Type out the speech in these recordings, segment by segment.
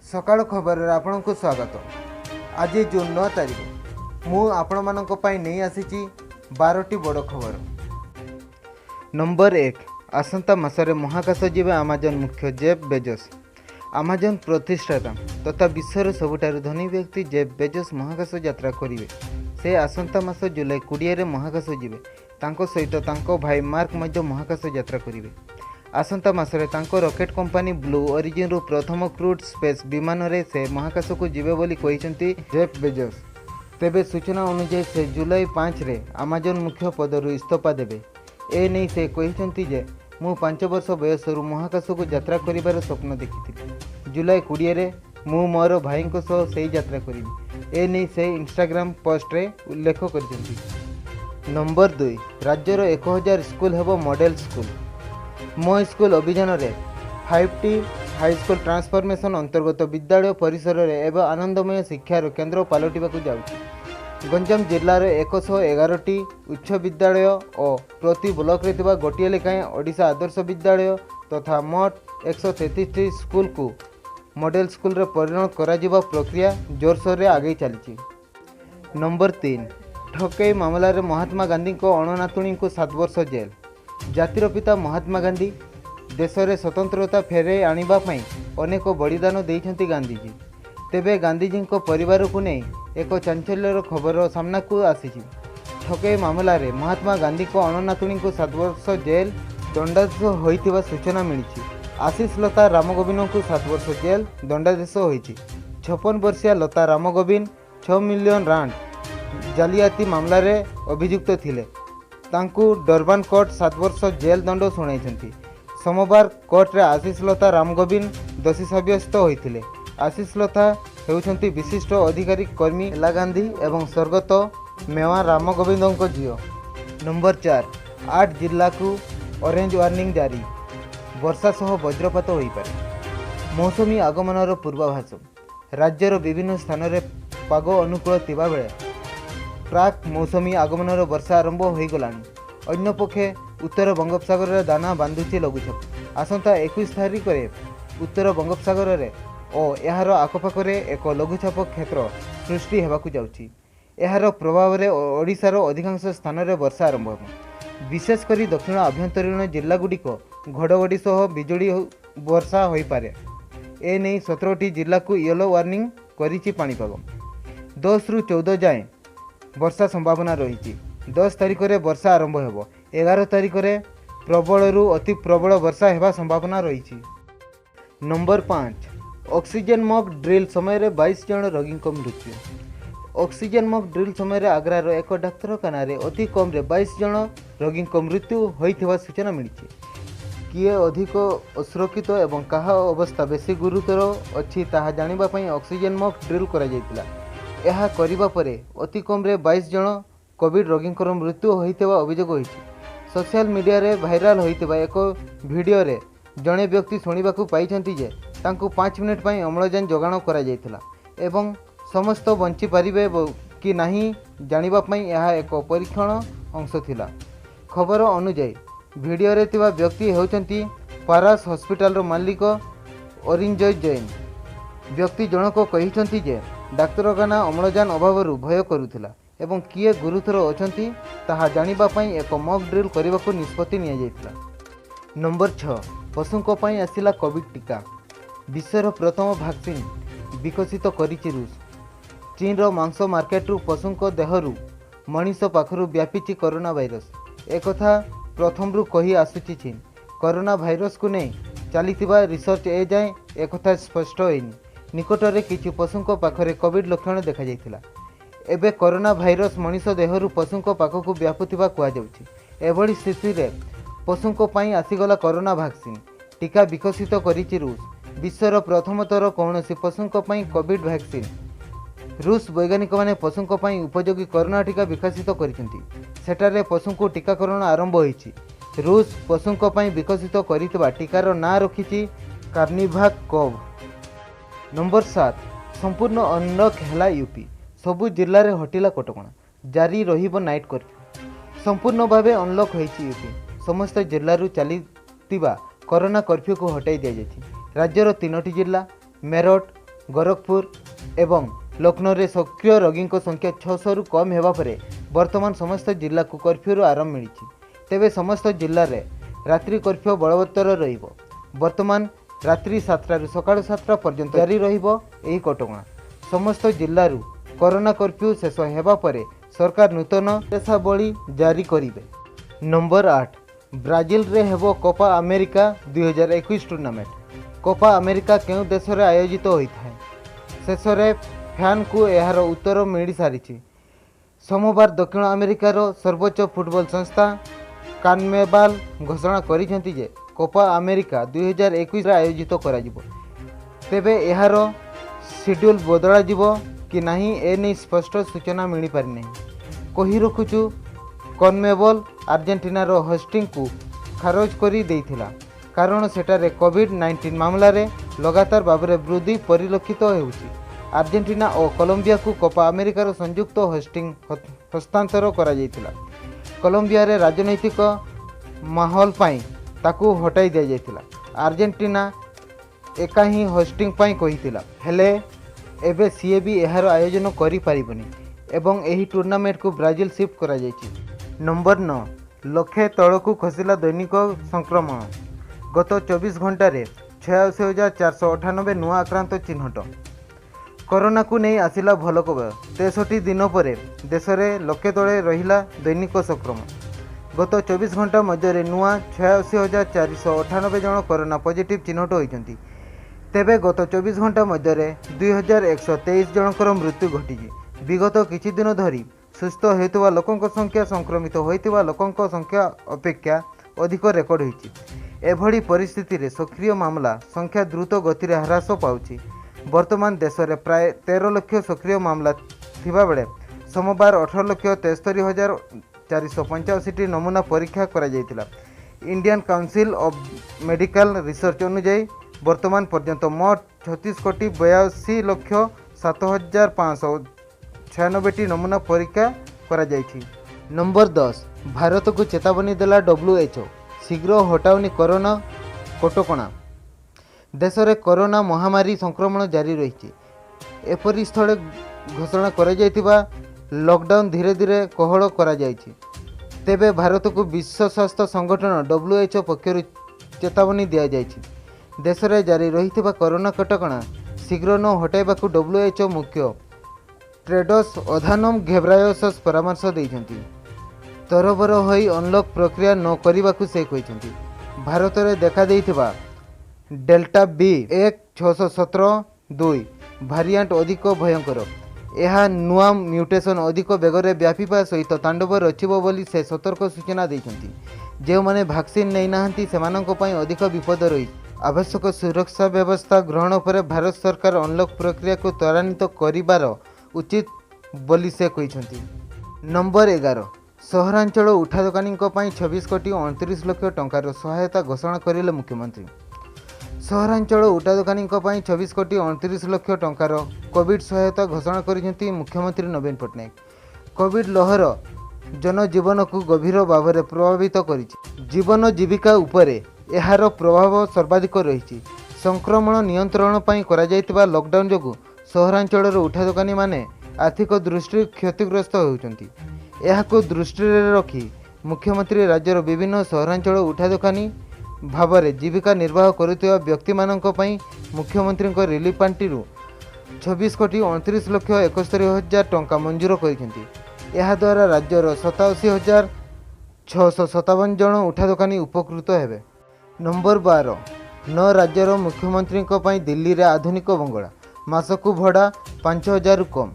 सकाळ खबर आपण को स्वागत। आज जून 9 तारीख मु आपण मानक पई नहीं आसीची 12टी बड़ खबर। नंबर 1 आसंता मासरे महाकाश जीवे अमेजन मुख्य जेफ बेजोस। अमेजन प्रतिष्ठाता तथा विश्वर सबुठारु धनी व्यक्ति जेफ बेजोस महाकाश यात्रा करिवे। से आसंता मास जुलाई 20 रे महाकाश जीवे। तांको सहित तांको भाई मार्क मध्य महाकाश यात्रा करिवे। आसंता मासरे तांको रॉकेट कंपनी ब्लू ओरिजिन रु प्रथम क्रूड स्पेस विमान रे से महाकाश को जीवे बोली कहिसंती जेफ बेजोस। तेबे सूचना अनुसार से जुलाई 5 रे अमेजन मुख्य पदरु इस्तीफा देबे। ए नहीं से कहिसंती जे मु 5 वर्ष बयसरु महाकाश को यात्रा करिबार स्वप्न देखिथिली। जुलाई 20 रे मु मोर भाई को सह सेही यात्रा करिबी। ए नहीं से इंस्टाग्राम पोस्ट रे उल्लेख करिसंती। नंबर 2 राज्यर 1000 स्कूल हेबो मॉडल स्कूल। मो स्कूल अभियान रे 5टी हाई स्कूल ट्रांसफॉर्मेशन अंतर्गत विद्यालय परिसर रे एवं आनंदमय शिक्षार केन्द्र पलटिबाकू जाउछि। गंजाम जिल्लार 111टी उच्च विद्यालय और प्रति ब्लॉक रे थिबा गोटिए लेखाएं ओडिशा आदर्श विद्यालय तथा मोट 133टी स्कूल को मॉडल स्कूल रे परिणत करा जिबा प्रक्रिया जोरसोर रे आगे चली। नंबर 3 ठकई मामला रे महात्मा गांधी को अणनातुणी को 7 वर्ष जेल। जातिर पिता महात्मा गांधी देश में स्वतंत्रता फेरे आनिबा पई अनेक बलिदान देइछंती गांधीजी। तेबे गांधीजी को परिवार को नहीं एक चांचल्यर खबर सामना को आसीछि। ठकई मामला रे महात्मा गांधी को अणनातुणी को 7 वर्ष जेल दंडादेश होइथिबा सूचना मिली। आशीष लता रामगोविंद को 7 वर्ष जेल दंडादेश होइछि। 56 वर्षीय लता रामगोविंद 6 मिलियन रांड जालियाती मामला रे अभियुक्त थिले। तांकु डरबान कोर्ट 7 वर्ष जेल दंड शुणाई। सोमवार कोर्ट रे आशीष लता रामगोविंद दोषी सब्यस्त होइथिले। आशीष लता हेउछंती विशिष्ट अधिकारी कर्मी एला गांधी एवं स्वर्गत मेवा रामगोविंद झील। नंबर 4 8 जिला को ऑरेंज वार्निंग जारी। वर्षा सह वज्रपात होई पारे। मौसमी आगमनर पूर्वाभास। राज्यर विभिन्न स्थान रे पाग अनुकूल थिबा बेले प्राक मौसमी आगमनर वर्षा आरंभ हो गलानी। अन्य पक्षे उत्तर बंगोपसागर दाना बांधुची लघुचाप। आसंता 21 तारिख रे उत्तर बंगोपसागर रे और यार आखपाखरे एक लघुचाप क्षेत्र सृष्टि हेबाकू जाउची। यार प्रभाव रे ओडिशार अधिकांश स्थान रे वर्षा आरंभ हो। विशेषकर दक्षिण आभ्यंतरीण जिल्लागुड़िक घड़घड़ी सह बिजुली वर्षा हो पारे। ए नहीं 17टी जिला को येलो वार्निंग करिछि पाणीपाग। 10 रु 14 जाए वर्षा संभावना रही। 10 तारिख रे वर्षा आरंभ होब। 11 तारिख रे प्रबल रु अति प्रबल वर्षा हेबा संभावना रही। नंबर 5 ऑक्सीजन मॉक ड्रिल समय रे 22 जन रोगी को मृत्यु। ऑक्सीजन मॉक ड्रिल समय रे आग्रार एक डाक्तरखाना रे अति कम रे 22 जन रोगी को मृत्यु होइथिबा सूचना मिली। किए अधिक असुरक्षित एवं कहा अवस्था बेसी गुरुतर अच्छी ताहा जानिबा पई ऑक्सीजन मॉक ड्रिल करा जायतिला। यह करिबा परे अति कम रे 22 जन कोविड रोगी मृत्यु होइतेबा अभियोग होइछि। सोशल मीडिया रे भाइराल होइतेबा एक वीडियो रे जड़े व्यक्ति शुणिबाकू पाइछंती जे तांकू 5 मिनिट पई अम्लजान जोगाण करा जायतिला एवं समस्त बंची पारिबे कि नहीं जानिबा पई यह एक परीक्षण अंश थिला। खबर अनुसार वीडियो रे तिबा व्यक्ति हेउचंती पारास हॉस्पिटल रो मालिक अरिंजय जैन। व्यक्ति जनक कहिछंती जे डाक्तरखाना अम्लजान अभाव भय करुला एवं किए गुरुतर अछंती ताहा जानिबा पई एक मॉक ड्रिल करने निष्पत्ति निया जायतिला। नंबर 6 पशुओं पई आसिला कोविड टीका। विश्वर प्रथम वैक्सीन विकसित करिछि रूस। चीन रो मांस मार्केट रु पशुओं देहरु मनीष पाखरु व्यापीछि कोरोना वायरस। एक कथा प्रथम रु कही आसुछि चीन। कोरोना वायरस को नहीं चलीथिबा रिसर्च ए जाए एक कथा स्पष्ट होइनी। निकटरे किछि पशुओं पाखरे कोविड लक्षण देखा जायतिला। एबे कोरोना वायरस मनीष देहरु पशुओं पाखकु व्यापुथिबा कुआ जाउछि। एभली स्थिति रे पशुओं पई आसीगला कोरोना वैक्सीन टीका विकसित करिछि रूस। विश्वर प्रथम थर कौनसी पशुओं पई कोविड वैक्सीन। रूस वैज्ञानिक माने पशुओं पई उपयोगी कोरोना टीका विकसित करिसेंती। सेटारे पशुओं टीकाकरण आरंभ होइछि। रूस पशुओं पई विकसित करितबा टीकार ना रखिछि कार्निभाक कोव। नंबर 7 संपूर्ण अनलक हैला यूपी। सबु जिल्ला रे हटिला कटकणा जारी रहिबो नाइट कर्फ्यू। संपूर्ण भावे अनलक होइछि यूपी। समस्त जिल्ला रु चलीतिबा कोरोना कर्फ्यू को हटाई दिया जायछि। राज्यर 3टी जिल्ला मेरठ गोरखपुर एवं लखनऊ सक्रिय रोगी संख्या 600 रु कम होगा पर वर्तमान समस्त जिला को कर्फ्यू आराम मिली। तेबे समस्त जिले में रात्रि कर्फ्यू बलवत्तर रहिबो। वर्तमान रात्रि 7 रु सकाळ 7 पर्यंत जारी रहिबो एही कटकणा। समस्त जिल्लारू कोरोना कर्फ्यू शेष होगा पर सरकार नूतन निर्देशावली जारी करिवे। नंबर 8 ब्राजिल रे हेबो Copa America 2021 tournament. Copa America केउ देश रे आयोजित होता है शेष रे फैन को यार उत्तर मिल सारी। सोमवार दक्षिण अमेरिकार सर्वोच्च फुटबॉल संस्था कानमेबाल घोषणा करिसेंती जे कोपा अमेरिका 2021 रे आयोजित करा जिवो। तेबे यार शेड्यूल बदला जिवो कि नहीं एने स्पष्ट सूचना मिल पारि नहीं। कही रखुचु कनमेबल आर्जेंटीनार होस्टिंग को खारज करी देइथिला कारण सेटारे कोविड-19 मामला रे लगातार भाव में वृद्धि परिलक्षित होउछि। आर्जेंटीना और कोलंबिया को कोपा अमेरिकार संयुक्त होस्टिंग हस्तांतर करा जाइथिला। कोलंबिया रे राजनैतिक माहौल पाई ताकू हटाई दिया जाइथिला। आर्जेंटीना एका ही होस्टिंग पाई कहिथिला हेले एबे सीए भी एहार आयोजन करि पारिबनी एवं एही टूर्नामेंट को ब्राजिल शिफ्ट करा जाइछि। नंबर 9 लक्षे तळकू खसिला दैनिक संक्रमण। गत 24 घंटा रे 86,498 नुआ आक्रांत चिन्हट। कोरोना को नहीं आसिला भल खबर। 63 दिन पर देश में लक्षे तले रहिला दैनिक संक्रमण। गत 24 घंटा मध्य नुआ 86,498 जन कोरोना पॉजिटिव चिन्हट होइछन्ति। तेबे गत 24 घंटा मध्य 2,123 जनकर मृत्यु घटी। विगत किछि दिन धरी सुस्थ होइतबा लोकंक संख्या संक्रमित होइतबा लोकंक संख्या अपेक्षा अधिक रेकर्ड होइछि। एभली परिस्थिति रे सक्रिय मामला संख्या द्रुत गति ह्रास पाउछि। वर्तमान देश में प्राय 13 लाख सक्रिय मामला थिबा बेले सोमवार 18,73,485 नमूना परीक्षा करा जायतिला। Indian Council of Medical Research अनुसार वर्तमान पर्यंत मोट 36,72,7,596 नमूना परीक्षा करा जायछि। नंबर 10 भारत को चेतावनी देला WHO शीघ्र हटाउनी कोरोना कटकणा। देश में कोरोना महामारी संक्रमण जारी रही। एपरी स्थले घोषणा करा जायतिबा लॉकडाउन धीरे धीरे कोहल करा जायछि। तेबे भारत को विश्व स्वास्थ्य संगठन WHO पक्षर चेतावनी दिया जायछि। देश में जारी रही कोरोना कटकणा शीघ्र न हटाइबाकू WHO मुख्य टेड्रोस अधानम घेब्रायेसस परामर्श देइछन्ति। तरबर होई अनलॉक प्रक्रिया न करिबाकू से कहिछन्ति। भारत में देखा देइथिबा डेल्टा B1.617.2 भारिएंट अधिक भयंकर। यह नुआ म्यूटेशन अधिक बेगरे व्यापीबा सहित तांडव रचिबो बोली से सतर्क सूचना देइछन्ति। जो माने वैक्सीन नै नाहंती सेमानंको पई अधिक विपद रही। आवश्यक सुरक्षा व्यवस्था ग्रहण पर भारत सरकार अनलॉक प्रक्रिया को त्वरान्वित करिबार उचित बोली से कहिछन्ति। नंबर 11 सहरांचल उठा दोकानी 26,29 लाख टंकार सहायता घोषणा करिले मुख्यमंत्री। सहरांचल उठा दोकानी 26,29 लाख टंकार कोविड सहायता घोषणा करिसेंति मुख्यमंत्री नवीन पट्टनायक। कोविड लहर जनजीवन को गभीर भाव में प्रभावित करिछि। जीवन जीविका उपरे एहार प्रभाव सर्वाधिक रही। संक्रमण नियंत्रण पाई करा जायतिबा लॉकडाउन जोगु सहरांचल उठा दोकानी माने आर्थिक दृष्टि क्षतिग्रस्त होउछन्ति। एहाको दृष्टि रखी मुख्यमंत्री राज्यर विभिन्न सहरांचल उठा दोकानी भाव में जीविका निर्वाह करुवा व्यक्ति मानक पई मुख्यमंत्री रिलीफ पांटी 26,29,71,000 टंका मंजूर करिसेंति। एहा द्वारा राज्यर 87,657 जन उठा दोकानी उपकृत हेबे। नंबर 12 न राज्यर मुख्यमंत्री दिल्ली रे आधुनिक बंगला मासकू भड़ा 5,000 कम।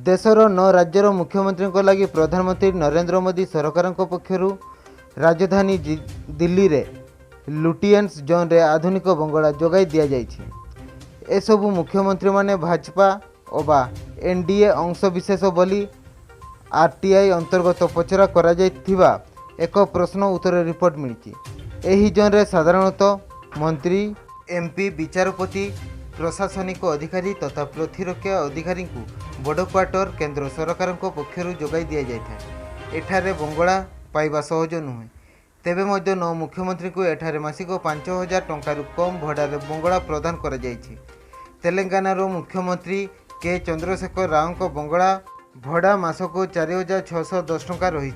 देशर न राज्यर मुख्यमंत्री लगी प्रधानमंत्री नरेंद्र मोदी सरकार पक्षर राजधानी दिल्ली रे लुटियंस जोन रे आधुनिक बंगला जोगाई दिया जाइछि। एसबू मुख्यमंत्री माने भाजपा अबा एनडीए अंशविशेष बोली आरटीआई अंतर्गत पचरा करा जाइथिबा एक प्रश्न उत्तर रिपोर्ट मिली। एही जोन रे साधारणतः मंत्री एमपी विचारपति प्रशासनिक अधिकारी तथा प्रतिरक्षा अधिकारी को बड़ क्वार्टर केंद्र सरकार पक्षर जोगाई दि जाए। एठारे बंगला पाइबा सहज नुहे। तेबे मध्य न मुख्यमंत्री को एठारे मासिक 5,000 टंकार कम भड़ारे बंगला प्रदान करा जाइछि। तेलंगानार मुख्यमंत्री के चंद्रशेखर राव बंगला भड़ा मासक 4,610 टଙ୍କା रही।